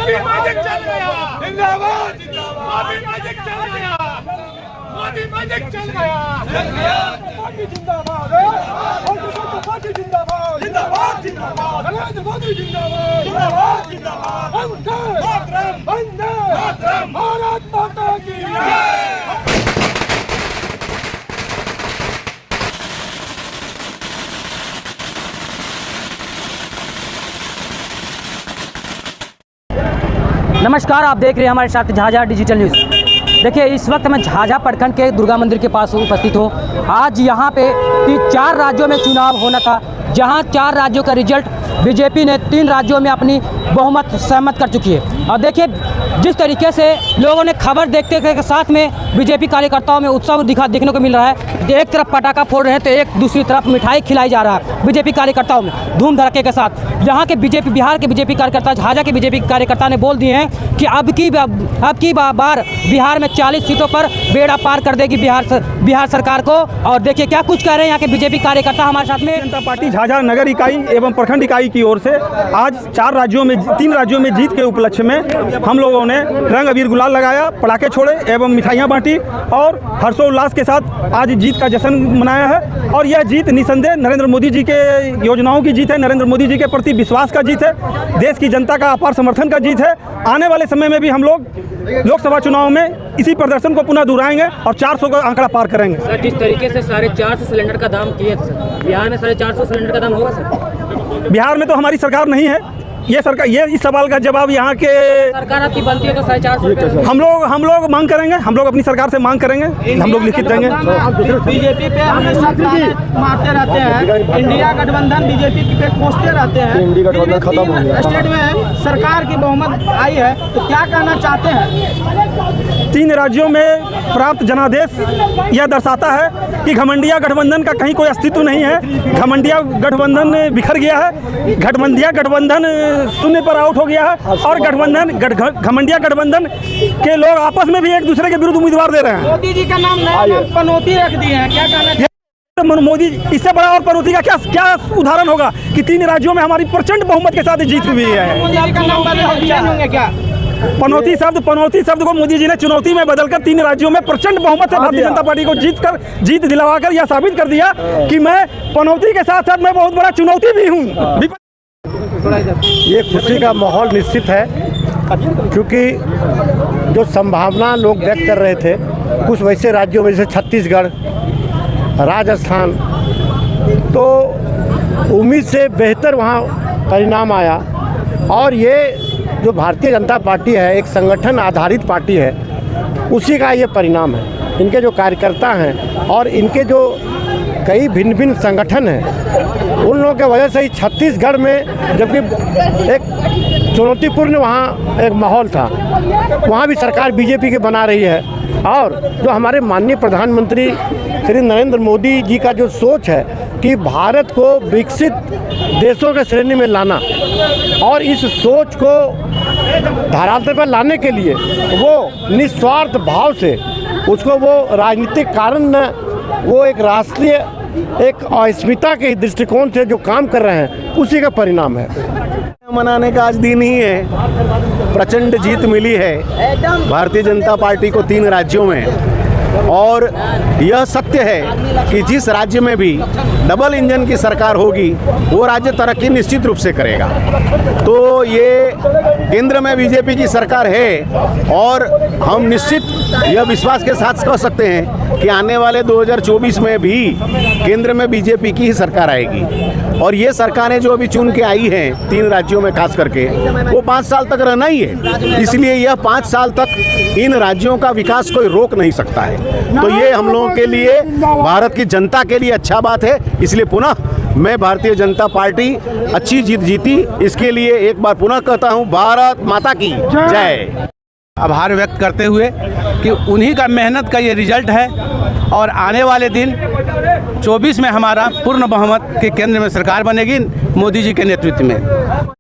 Modi magic चल गया, जिंदाबाद मोदी मैजिक चल गया, मोदी मैजिक चल गया, मोदी जिंदाबाद, मोदी जिंदाबाद, जिंदाबाद जिंदाबाद, नरेंद्र मोदी जिंदाबाद, जिंदाबाद जिंदाबाद, वंदे मातरम, भारत माता की जय। नमस्कार, आप देख रहे हैं हमारे साथ झाझा डिजिटल न्यूज़। देखिए, इस वक्त मैं झाझा प्रखंड के दुर्गा मंदिर के पास उपस्थित हूँ। आज यहाँ पे 4 राज्यों में चुनाव होना था, जहाँ 4 राज्यों का रिजल्ट बीजेपी ने 3 राज्यों में अपनी बहुमत सहमत कर चुकी है। और देखिए, जिस तरीके से लोगों ने खबर देखते के साथ में बीजेपी कार्यकर्ताओं में उत्साह देखने को मिल रहा है। एक तरफ पटाखा फोड़ रहे हैं तो एक दूसरी तरफ मिठाई खिलाई जा रहा है बीजेपी कार्यकर्ताओं में धूम धड़के के साथ। यहाँ के बिहार के बीजेपी कार्यकर्ता, झाझा के बीजेपी कार्यकर्ता ने बोल दिए हैं कि अब की बार बिहार में 40 सीटों पर बेड़ा पार कर देगी बिहार सरकार को। और देखिए क्या कुछ कह रहे हैं यहाँ के बीजेपी कार्यकर्ता हमारे साथ में। जनता पार्टी झाझा नगर इकाई एवं प्रखंड इकाई की ओर से आज 3 राज्यों में जीत के उपलक्ष्य में हम लोगों ने रंग अबीर गुलाल लगाया, पटाखे छोड़े एवं मिठाइयाँ बांटी और हर्षोल्लास के साथ आज जीत का जश्न मनाया है। और यह जीत निसंदेह नरेंद्र मोदी जी के योजनाओं की जीत है, नरेंद्र मोदी जी के प्रति विश्वास का जीत है, देश की जनता का अपार समर्थन का जीत है। आने वाले समय में भी हम लोग लोकसभा चुनाव में इसी प्रदर्शन को पुनः दोहराएंगे और 400 का आंकड़ा पार करेंगे। सर, जिस तरीके से 450 सिलेंडर का दाम किया बिहार में 450 सिलेंडर का दाम होगा सर? बिहार में तो हमारी सरकार नहीं है। ये इस सवाल का जवाब यहाँ के सरकार आपकी बनती है तो 450 हम लोग मांग करेंगे, हम लोग अपनी सरकार से मांग करेंगे, हम लोग लिखित देंगे। बीजेपी पे हमेशा मारते रहते हैं, इंडिया गठबंधन बीजेपी पे कोसते रहते हैं। इंडिया गठबंधन खत्म हो गया, स्टेट में सरकार की बहुमत आई है तो क्या कहना चाहते हैं? 3 राज्यों में प्राप्त जनादेश यह दर्शाता है कि घमंडिया गठबंधन का कहीं कोई अस्तित्व नहीं है। घमंडिया गठबंधन बिखर गया है, गठबंधन शून्य पर आउट हो गया है और घमंडिया गठबंधन के लोग आपस में भी एक दूसरे के विरुद्ध उम्मीदवार दे रहे हैं। मोदी जी का नाम पनौती रख दिए हैं, क्या कहना? मोदी, इससे बड़ा और पनौती का क्या उदाहरण होगा कि 3 राज्यों में हमारी प्रचंड बहुमत के साथ जीत हुई है। मोदी जी का नाम होंगे क्या? पनौती शब्द को मोदी जी ने चुनौती में बदलकर 3 राज्यों में प्रचंड बहुमत से भारतीय जनता पार्टी को जीत दिलवाकर यह साबित कर दिया कि मैं पनौती के साथ साथ मैं बहुत बड़ा चुनौती भी हूँ। ये खुशी का माहौल निश्चित है, क्योंकि जो संभावना लोग व्यक्त कर रहे थे कुछ वैसे राज्यों में जैसे छत्तीसगढ़, राजस्थान, तो उम्मीद से बेहतर वहाँ परिणाम आया। और ये जो भारतीय जनता पार्टी है एक संगठन आधारित पार्टी है, उसी का ये परिणाम है। इनके जो कार्यकर्ता हैं और इनके जो कई भिन्न भिन्न संगठन हैं, उन लोगों के वजह से ही छत्तीसगढ़ में, जबकि एक चुनौतीपूर्ण वहाँ एक माहौल था, वहाँ भी सरकार बीजेपी की बना रही है। और जो हमारे माननीय प्रधानमंत्री श्री नरेंद्र मोदी जी का जो सोच है कि भारत को विकसित देशों के श्रेणी में लाना, और इस सोच को धरातल पर लाने के लिए वो निस्वार्थ भाव से उसको वो राजनीतिक कारण न, वो एक राष्ट्रीय एक अस्मिता के दृष्टिकोण से जो काम कर रहे हैं उसी का परिणाम है। मनाने का आज दिन ही है। प्रचंड जीत मिली है भारतीय जनता पार्टी को 3 राज्यों में, और यह सत्य है कि जिस राज्य में भी डबल इंजन की सरकार होगी वो राज्य तरक्की निश्चित रूप से करेगा। तो ये केंद्र में बीजेपी की सरकार है और हम निश्चित यह विश्वास के साथ कह सकते हैं कि आने वाले 2024 में भी केंद्र में बीजेपी की ही सरकार आएगी। और ये सरकारें जो अभी चुन के आई हैं 3 राज्यों में खास करके, वो 5 साल तक रहना ही है। इसलिए यह 5 साल तक इन राज्यों का विकास कोई रोक नहीं सकता है। तो ये हम लोगों के लिए, भारत की जनता के लिए अच्छा बात है। इसलिए पुनः मैं भारतीय जनता पार्टी अच्छी जीत जीती, इसके लिए एक बार पुनः कहता हूँ भारत माता की जय। आभार व्यक्त करते हुए कि उन्हीं का मेहनत का ये रिजल्ट है, और आने वाले दिन 24 में हमारा पूर्ण बहुमत के केंद्र में सरकार बनेगी मोदी जी के नेतृत्व में।